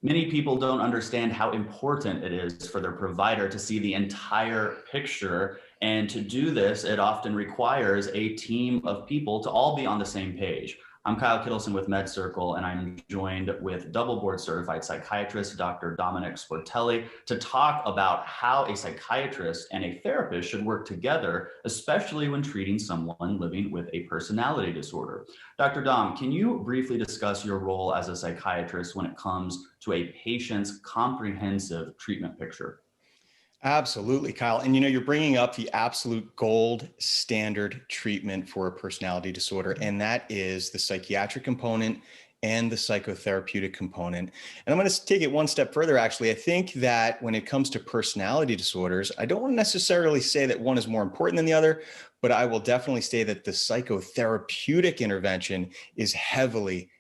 Many people don't understand how important it is for their provider to see the entire picture. And to do this, it often requires a team of people to all be on the same page. I'm Kyle Kittleson with MedCircle, and I'm joined with double board certified psychiatrist, Dr. Domenick Sportelli, to talk about how a psychiatrist and a therapist should work together, especially when treating someone living with a personality disorder. Dr. Dom, can you briefly discuss your role as a psychiatrist when it comes to a patient's comprehensive treatment picture? Absolutely, Kyle. And you're bringing up the absolute gold standard treatment for a personality disorder, and that is the psychiatric component and the psychotherapeutic component. And I'm going to take it one step further, actually. I think that when it comes to personality disorders, I don't want to necessarily say that one is more important than the other, but I will definitely say that the psychotherapeutic intervention is heavily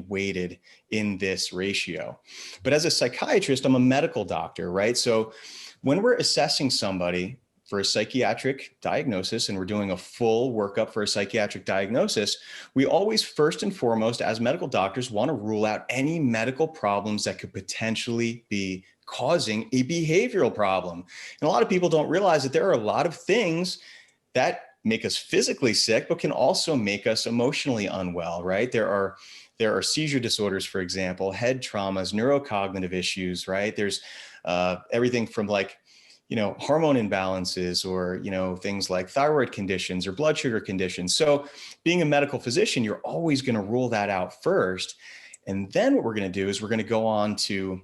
weighted in this ratio. But as a psychiatrist, I'm a medical doctor, right? So when we're assessing somebody for a psychiatric diagnosis and we're doing a full workup for a psychiatric diagnosis, we always first and foremost, as medical doctors, want to rule out any medical problems that could potentially be causing a behavioral problem. And a lot of people don't realize that there are a lot of things that make us physically sick, but can also make us emotionally unwell, right? There are seizure disorders, for example, head traumas, neurocognitive issues, right? There's everything from hormone imbalances or, things like thyroid conditions or blood sugar conditions. So being a medical physician, you're always going to rule that out first. And then what we're going to do is we're going to go on to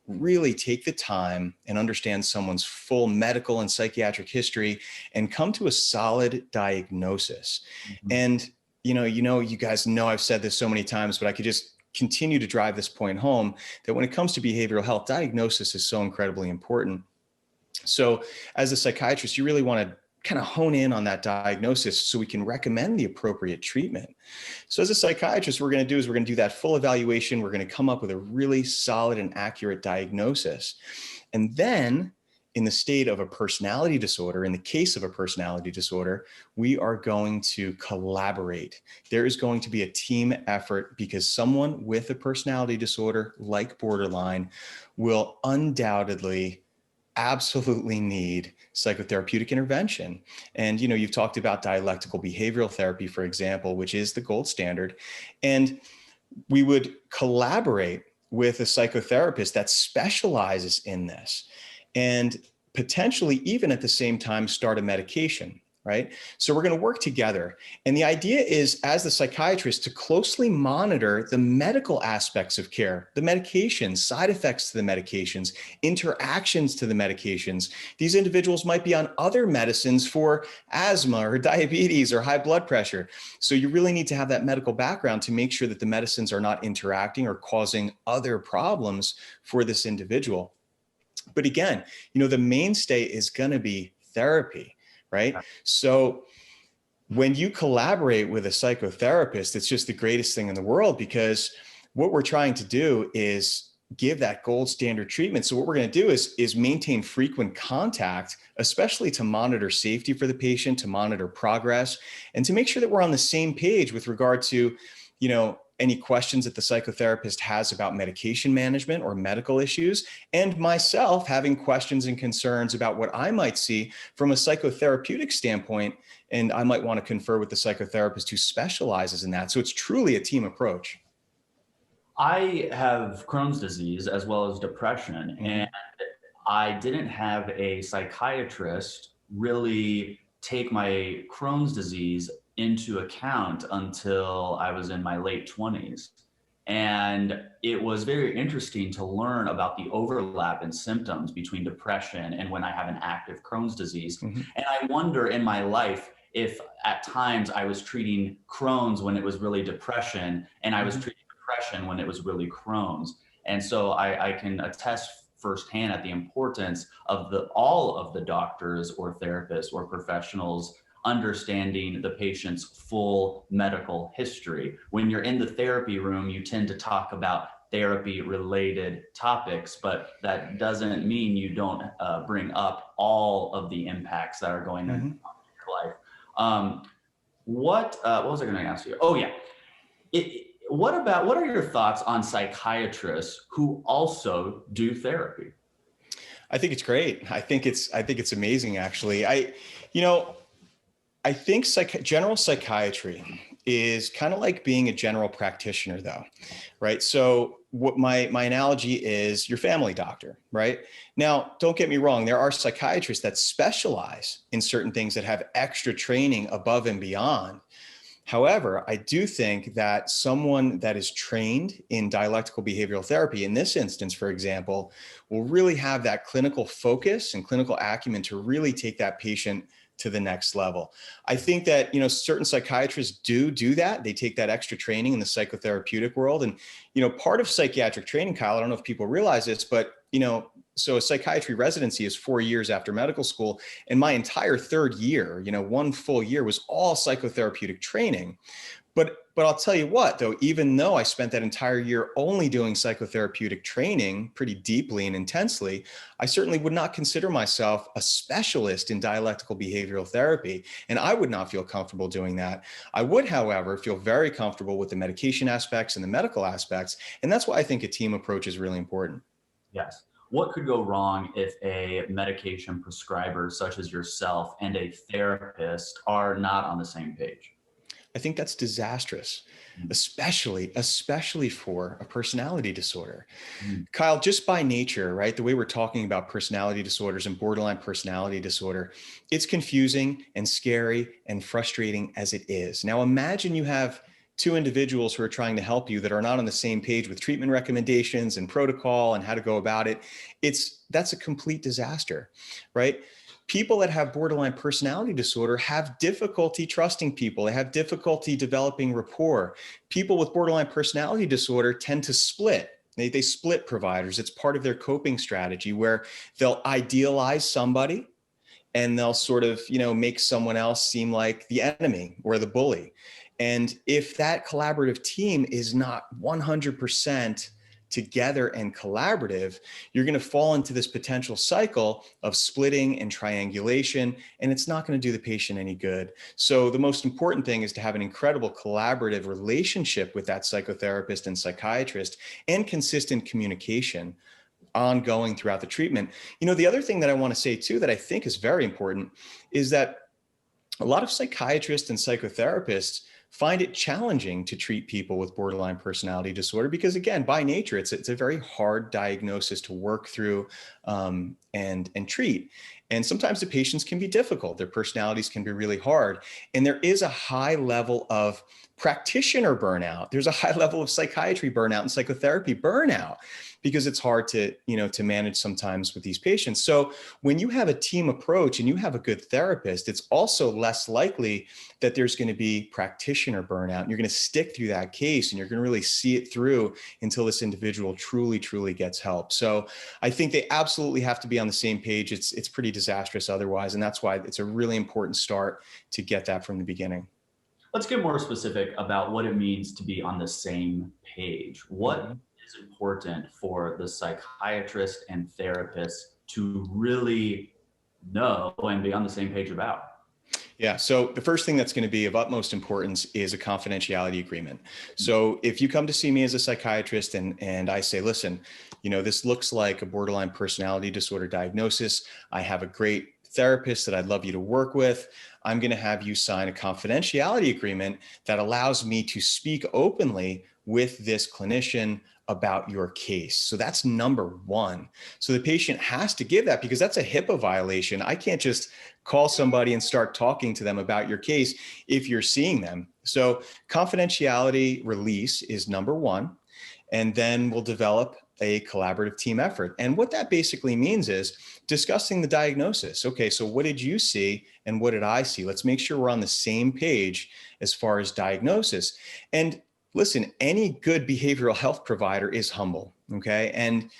really take the time and understand someone's full medical and psychiatric history and come to a solid diagnosis. Mm-hmm. And, you guys know I've said this so many times, but I could just continue to drive this point home that when it comes to behavioral health, diagnosis is so incredibly important. So as a psychiatrist, you really want to kind of hone in on that diagnosis so we can recommend the appropriate treatment. So as a psychiatrist, what we're going to do that full evaluation. We're going to come up with a really solid and accurate diagnosis. And then in the state of a personality disorder, in the case of a personality disorder, we are going to collaborate. There is going to be a team effort because someone with a personality disorder like borderline will undoubtedly absolutely need psychotherapeutic intervention. And, you've talked about dialectical behavioral therapy, for example, which is the gold standard. And we would collaborate with a psychotherapist that specializes in this and potentially even at the same time start a medication. Right? So we're going to work together. And the idea is, as the psychiatrist, to closely monitor the medical aspects of care, the medications, side effects to the medications, interactions to the medications. These individuals might be on other medicines for asthma or diabetes or high blood pressure. So you really need to have that medical background to make sure that the medicines are not interacting or causing other problems for this individual. But again, the mainstay is going to be therapy. Right? So when you collaborate with a psychotherapist, it's just the greatest thing in the world, because what we're trying to do is give that gold standard treatment. So what we're going to do is maintain frequent contact, especially to monitor safety for the patient, to monitor progress, and to make sure that we're on the same page with regard to, any questions that the psychotherapist has about medication management or medical issues, and myself having questions and concerns about what I might see from a psychotherapeutic standpoint. And I might want to confer with the psychotherapist who specializes in that. So it's truly a team approach. I have Crohn's disease as well as depression, and I didn't have a psychiatrist really take my Crohn's disease into account until I was in my late 20s. And it was very interesting to learn about the overlap in symptoms between depression and when I have an active Crohn's disease. Mm-hmm. And I wonder in my life if at times I was treating Crohn's when it was really depression, and I was treating depression when it was really Crohn's. And so I can attest firsthand at the importance of all of the doctors or therapists or professionals understanding the patient's full medical history. When you're in the therapy room, you tend to talk about therapy related topics, but that doesn't mean you don't bring up all of the impacts that are going on in your life. What was I going to ask you? Oh yeah. what are your thoughts on psychiatrists who also do therapy? I think it's great. I think it's amazing, actually. You know, I think general psychiatry is kind of like being a general practitioner, though, right? So what my analogy is your family doctor, right? Now, don't get me wrong. There are psychiatrists that specialize in certain things that have extra training above and beyond. However, I do think that someone that is trained in dialectical behavioral therapy, in this instance, for example, will really have that clinical focus and clinical acumen to really take that patient to the next level. I think that, certain psychiatrists do that. They take that extra training in the psychotherapeutic world. And, part of psychiatric training, Kyle, I don't know if people realize this, but, so a psychiatry residency is 4 years after medical school. And my entire third year, one full year was all psychotherapeutic training. But I'll tell you what, though, even though I spent that entire year only doing psychotherapeutic training pretty deeply and intensely, I certainly would not consider myself a specialist in dialectical behavioral therapy. And I would not feel comfortable doing that. I would, however, feel very comfortable with the medication aspects and the medical aspects. And that's why I think a team approach is really important. Yes. What could go wrong if a medication prescriber such as yourself and a therapist are not on the same page? I think that's disastrous, especially for a personality disorder. Mm. Kyle, just by nature, right? The way we're talking about personality disorders and borderline personality disorder, it's confusing and scary and frustrating as it is. Now, imagine you have two individuals who are trying to help you that are not on the same page with treatment recommendations and protocol and how to go about it. That's a complete disaster, right? People that have borderline personality disorder have difficulty trusting people. They have difficulty developing rapport. People with borderline personality disorder tend to split. They split providers. It's part of their coping strategy where they'll idealize somebody and they'll sort of, make someone else seem like the enemy or the bully. And if that collaborative team is not 100% together and collaborative, you're going to fall into this potential cycle of splitting and triangulation, and it's not going to do the patient any good. So the most important thing is to have an incredible collaborative relationship with that psychotherapist and psychiatrist and consistent communication ongoing throughout the treatment. The other thing that I want to say too that I think is very important is that a lot of psychiatrists and psychotherapists find it challenging to treat people with borderline personality disorder because, again, by nature, it's a very hard diagnosis to work through and treat. And sometimes the patients can be difficult. Their personalities can be really hard. And there is a high level of practitioner burnout. There's a high level of psychiatry burnout and psychotherapy burnout because it's hard to manage sometimes with these patients. So when you have a team approach and you have a good therapist, it's also less likely that there's going to be practitioner burnout. And you're going to stick through that case and you're going to really see it through until this individual truly, truly gets help. So I think they absolutely have to be on the same page. It's pretty disastrous otherwise. And that's why it's a really important start to get that from the beginning. Let's get more specific about what it means to be on the same page. What is important for the psychiatrist and therapist to really know and be on the same page about? Yeah. So the first thing that's going to be of utmost importance is a confidentiality agreement. So if you come to see me as a psychiatrist and I say, listen, this looks like a borderline personality disorder diagnosis. I have a great therapist that I'd love you to work with. I'm going to have you sign a confidentiality agreement that allows me to speak openly with this clinician about your case. So that's number one. So the patient has to give that because that's a HIPAA violation. I can't just call somebody and start talking to them about your case if you're seeing them. So confidentiality release is number one. And then we'll develop a collaborative team effort. And what that basically means is discussing the diagnosis. Okay, so what did you see and what did I see? Let's make sure we're on the same page as far as diagnosis. And listen, any good behavioral health provider is humble, okay? And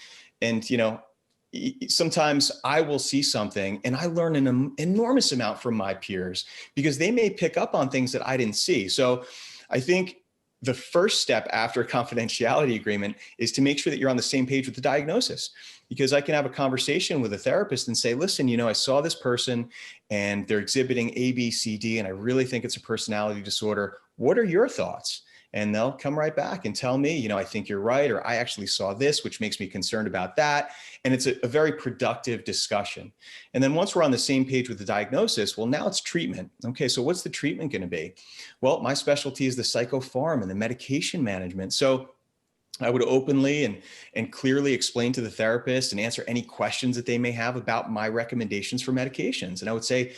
sometimes I will see something and I learn an enormous amount from my peers because they may pick up on things that I didn't see. So I think the first step after a confidentiality agreement is to make sure that you're on the same page with the diagnosis, because I can have a conversation with a therapist and say, listen, I saw this person and they're exhibiting A, B, C, D, and I really think it's a personality disorder. What are your thoughts? And they'll come right back and tell me, I think you're right, or I actually saw this, which makes me concerned about that. And it's a very productive discussion. And then once we're on the same page with the diagnosis, well, now it's treatment. Okay, so what's the treatment going to be? Well, my specialty is the psychopharm and the medication management. So I would openly and clearly explain to the therapist and answer any questions that they may have about my recommendations for medications. And I would say,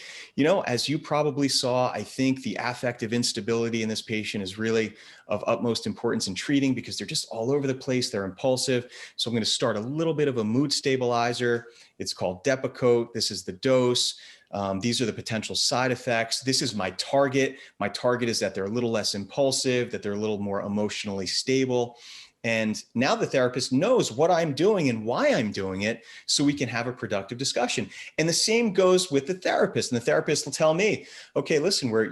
as you probably saw, I think the affective instability in this patient is really of utmost importance in treating because they're just all over the place. They're impulsive. So I'm going to start a little bit of a mood stabilizer. It's called Depakote. This is the dose. These are the potential side effects. This is my target. My target is that they're a little less impulsive, that they're a little more emotionally stable. And now the therapist knows what I'm doing and why I'm doing it, so we can have a productive discussion. And the same goes with the therapist. And the therapist will tell me, okay, listen, we're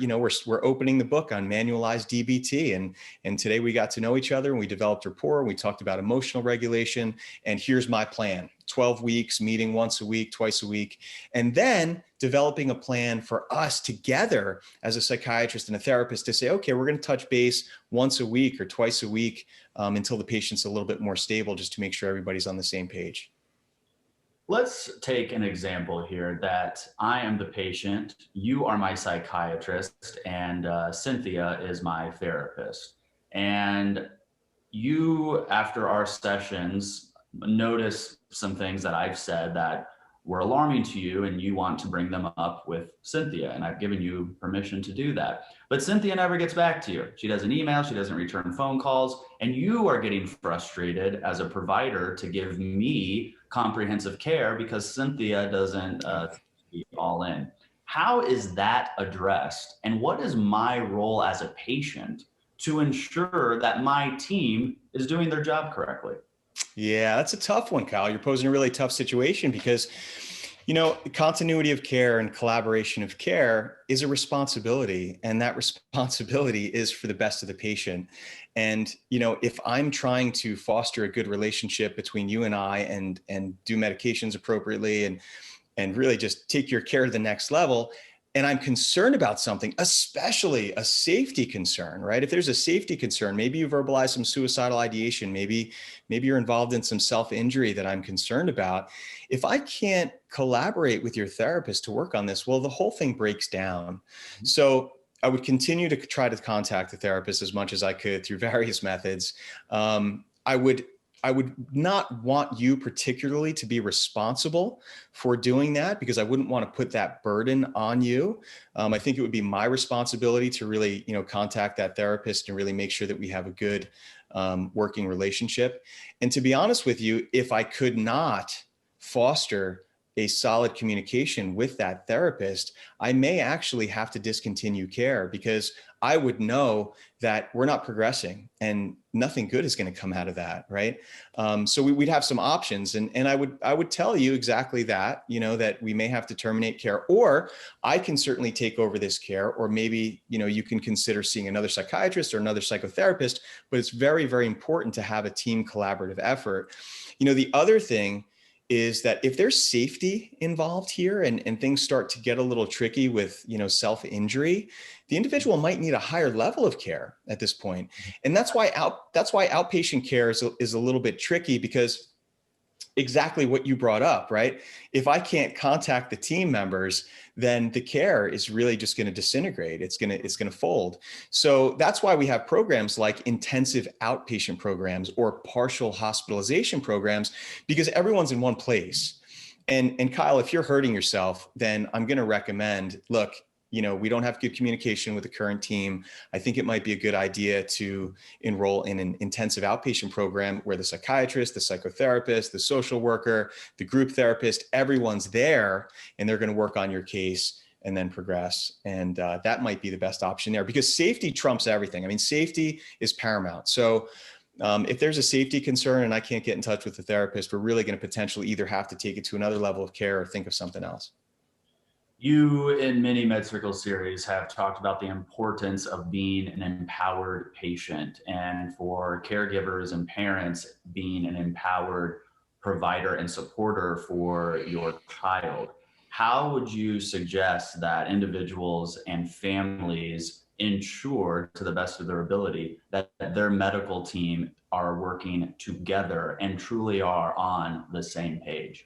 opening the book on manualized DBT. And today we got to know each other and we developed rapport. And we talked about emotional regulation. And here's my plan. 12 weeks, meeting once a week, twice a week, and then developing a plan for us together as a psychiatrist and a therapist to say, okay, we're going to touch base once a week or twice a week until the patient's a little bit more stable, just to make sure everybody's on the same page. Let's take an example here that I am the patient, you are my psychiatrist, and Cynthia is my therapist. And you, after our sessions, notice some things that I've said that were alarming to you, and you want to bring them up with Cynthia, and I've given you permission to do that. But Cynthia never gets back to you. She doesn't email, she doesn't return phone calls, and you are getting frustrated as a provider to give me comprehensive care because Cynthia doesn't be all in. How is that addressed? And what is my role as a patient to ensure that my team is doing their job correctly? Yeah, that's a tough one, Kyle. You're posing a really tough situation because, continuity of care and collaboration of care is a responsibility, and that responsibility is for the best of the patient. And, if I'm trying to foster a good relationship between you and I and do medications appropriately and really just take your care to the next level, and I'm concerned about something, especially a safety concern, right? If there's a safety concern, maybe you verbalize some suicidal ideation, maybe you're involved in some self-injury that I'm concerned about. If I can't collaborate with your therapist to work on this, well, the whole thing breaks down. So I would continue to try to contact the therapist as much as I could through various methods. I would not want you particularly to be responsible for doing that because I wouldn't want to put that burden on you. I think it would be my responsibility to really, contact that therapist and really make sure that we have a good working relationship. And to be honest with you, if I could not foster a solid communication with that therapist, I may actually have to discontinue care because I would know that we're not progressing and nothing good is going to come out of that, right? So we'd have some options, and I would tell you exactly that, that we may have to terminate care, or I can certainly take over this care, or maybe you can consider seeing another psychiatrist or another psychotherapist. But it's very, very important to have a team collaborative effort. The other thing is that if there's safety involved here and things start to get a little tricky with, self-injury, the individual might need a higher level of care at this point. And that's why outpatient care is a little bit tricky, because exactly what you brought up, right? If I can't contact the team members, then the care is really just going to disintegrate. It's going to fold. So that's why we have programs like intensive outpatient programs or partial hospitalization programs, because everyone's in one place. And Kyle, if you're hurting yourself, then I'm going to recommend, look, we don't have good communication with the current team. I think it might be a good idea to enroll in an intensive outpatient program where the psychiatrist, the psychotherapist, the social worker, the group therapist, everyone's there, and they're going to work on your case and then progress. And that might be the best option there, because safety trumps everything. I mean, safety is paramount. So if there's a safety concern and I can't get in touch with the therapist, we're really going to potentially either have to take it to another level of care or think of something else. You, in many MedCircle series, have talked about the importance of being an empowered patient, and for caregivers and parents being an empowered provider and supporter for your child. How would you suggest that individuals and families ensure to the best of their ability that their medical team are working together and truly are on the same page.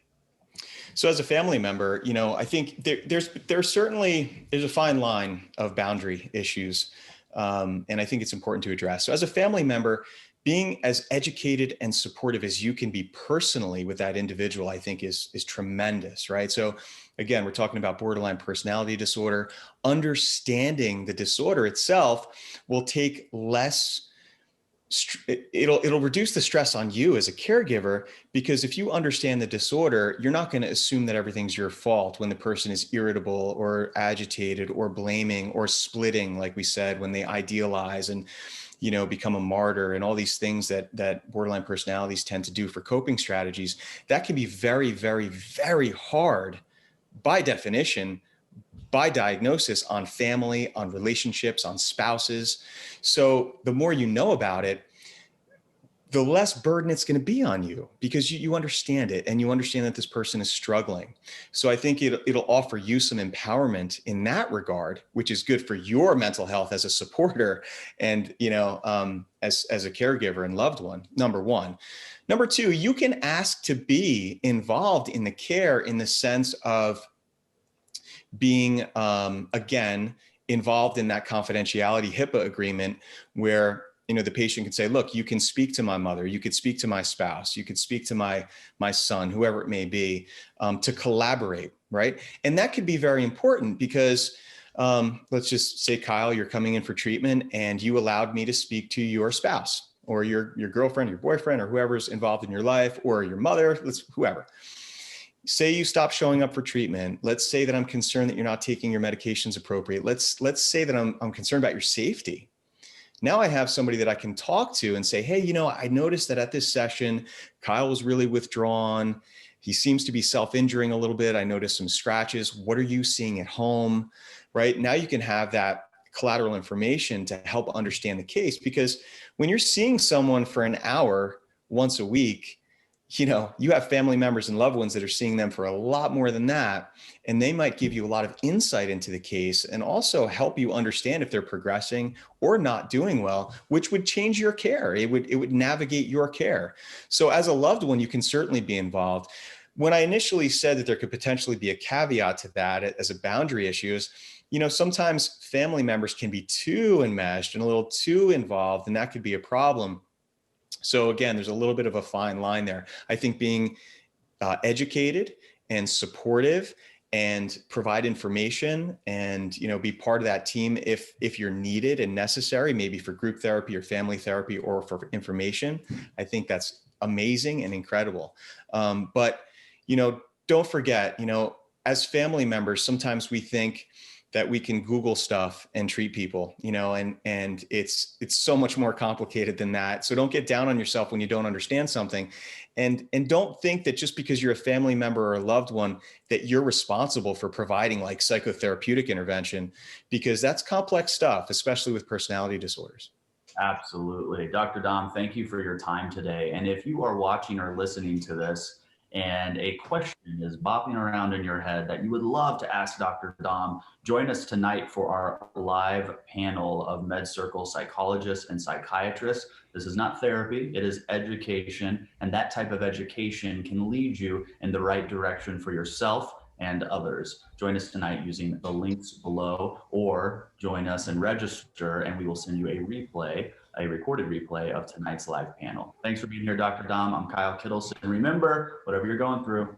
So as a family member, I think there's a fine line of boundary issues, and I think it's important to address. So as a family member, being as educated and supportive as you can be personally with that individual, I think is tremendous, right? So again, we're talking about borderline personality disorder. Understanding the disorder itself will take less. It'll reduce the stress on you as a caregiver, because if you understand the disorder, you're not going to assume that everything's your fault when the person is irritable or agitated or blaming or splitting, like we said, when they idealize and become a martyr and all these things that borderline personalities tend to do for coping strategies. That can be very, very, very hard by definition, by diagnosis, on family, on relationships, on spouses. So the more you know about it, the less burden it's going to be on you, because you understand it and you understand that this person is struggling. So I think it'll offer you some empowerment in that regard, which is good for your mental health as a supporter and, as a caregiver and loved one, number one. Number two, you can ask to be involved in the care in the sense of being, again, involved in that confidentiality HIPAA agreement where the patient can say, look, you can speak to my mother, you could speak to my spouse, you could speak to my son, whoever it may be, to collaborate, right? And that could be very important because let's just say, Kyle, you're coming in for treatment and you allowed me to speak to your spouse or your girlfriend, your boyfriend, or whoever's involved in your life, or your mother, whoever. Say you stop showing up for treatment. Let's say that I'm concerned that you're not taking your medications appropriate. Let's say that I'm concerned about your safety. Now I have somebody that I can talk to and say, hey, I noticed that at this session, Kyle was really withdrawn. He seems to be self-injuring a little bit. I noticed some scratches. What are you seeing at home? Right? Now you can have that collateral information to help understand the case, because when you're seeing someone for an hour once a week, you have family members and loved ones that are seeing them for a lot more than that. And they might give you a lot of insight into the case and also help you understand if they're progressing or not doing well, which would change your care. It would navigate your care. So as a loved one, you can certainly be involved. When I initially said that there could potentially be a caveat to that as a boundary issue is, sometimes family members can be too enmeshed and a little too involved, and that could be a problem. So again, there's a little bit of a fine line there. I think being educated and supportive and provide information and, be part of that team if you're needed and necessary, maybe for group therapy or family therapy or for information, I think that's amazing and incredible. But, don't forget, as family members, sometimes we think that we can Google stuff and treat people, and it's so much more complicated than that. So don't get down on yourself when you don't understand something. And don't think that just because you're a family member or a loved one, that you're responsible for providing like psychotherapeutic intervention, because that's complex stuff, especially with personality disorders. Absolutely. Dr. Dom, thank you for your time today. And if you are watching or listening to this and a question is bopping around in your head that you would love to ask Dr. Dom, join us tonight for our live panel of MedCircle psychologists and psychiatrists. This is not therapy, it is education, and that type of education can lead you in the right direction for yourself and others. Join us tonight using the links below, or join us and register, and we will send you a recorded replay of tonight's live panel. Thanks for being here, Dr. Dom. I'm Kyle Kittleson. And remember, whatever you're going through,